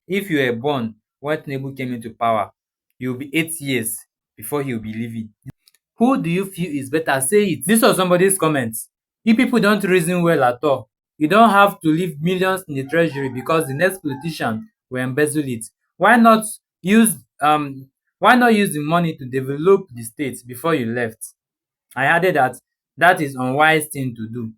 If you were born when Tinubu came into power, you will be 8 years before he will be leaving. Who do you feel is better? Say it. This was somebody's comments. You people don't reason well at all. You don't have to leave millions in the treasury because the next politician will embezzle it. Why not use why not use the money to develop the state before you left? I added that that is unwise thing to do.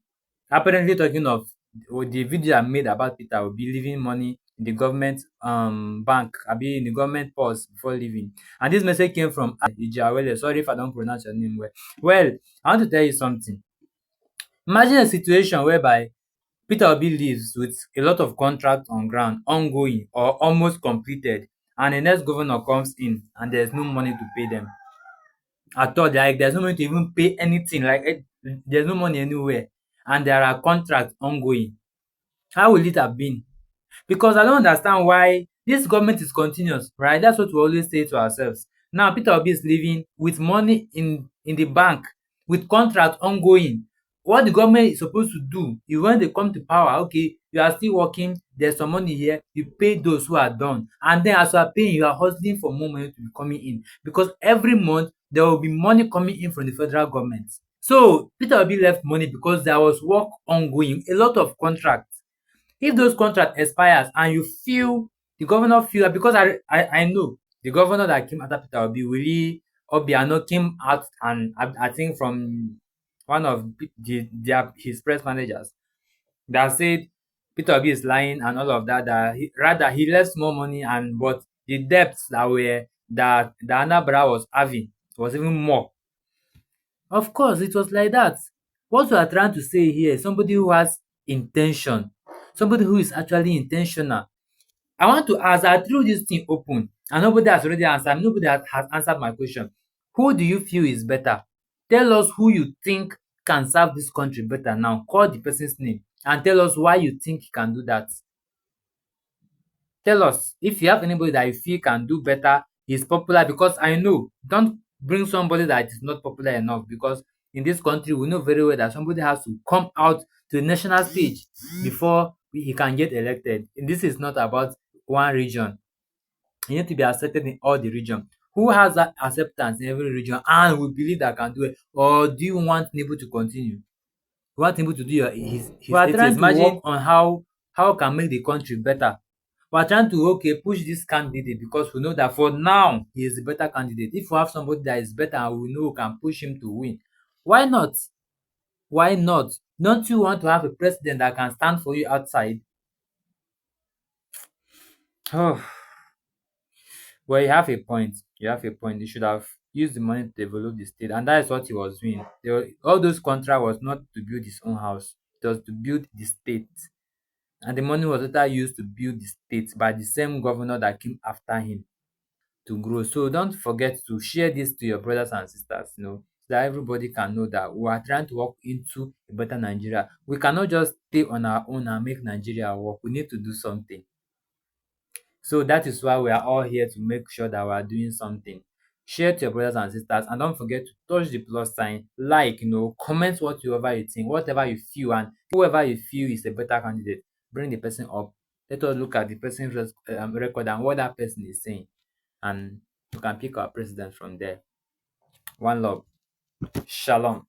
Apparently talking of the video I made about Peter will be leaving money in the government bank, be in the government purse before leaving. And this message came from Ijawele. Sorry if I don't pronounce your name well. Well, I want to tell you something. Imagine a situation whereby Peter Obi lives with a lot of contracts on ground, ongoing or almost completed, and the next governor comes in and there's no money to pay them at all. Like there's no money to even pay anything. Like there's no money anywhere, and there are contracts ongoing. How will it have been? Because I don't understand why this government is continuous, right? That's what we always say to ourselves. Now Peter Obi is living with money in the bank, with contract ongoing. What the government is supposed to do is when they come to power, okay, you are still working, there's some money here, you pay those who are done. And then as you are paying, you are hustling for more money to be coming in. Because every month there will be money coming in from the federal government. So Peter Obi left money because there was work ongoing, a lot of contracts. If those contract expires and you feel the governor feel that, because I know the governor that came after Peter Obi, Willie Obiano, came out, and I think from one of his press managers that said Peter Obi is lying and all of that, that rather he left more money, and but the debts that Anambra was having was even more. Of course, it was like that. What we are trying to say here is somebody who has intention, somebody who is actually intentional. I want to ask, I threw this thing open and nobody has already answered. Nobody has answered my question. Who do you feel is better? Tell us who you think can serve this country better now. Call the person's name and tell us why you think he can do that. Tell us if you have anybody that you feel can do better, is popular, because I know, don't bring somebody that is not popular enough, because in this country we know very well that somebody has to come out to the national stage before he can get elected. And this is not about one region. You need to be accepted in all the region. Who has that acceptance in every region and we believe that can do it? Or do you want Tinubu to continue? You want Tinubu to do his we are trying to work on how can make the country better. We are trying to, okay, push this candidate because we know that for now he is the better candidate. If we have somebody that is better and we know we can push him to win, why not? Why not? Don't you want to have a president that can stand for you outside? Oh, well, you have a point. You have a point. You should have used the money to develop the state, and that is what he was doing. All those contract was not to build his own house; it was to build the state, and the money was later used to build the state by the same governor that came after him to grow. So don't forget to share this to your brothers and sisters, so that everybody can know that we are trying to work into a better Nigeria. We cannot just stay on our own and make Nigeria work. We need to do something. So that is why we are all here to make sure that we are doing something. Share to your brothers and sisters, and don't forget to touch the plus sign, like, comment whatever you think, whatever you feel, and whoever you feel is a better candidate, bring the person up. Let us look at the person's record and what that person is saying, and we can pick our president from there. One love. Shalom.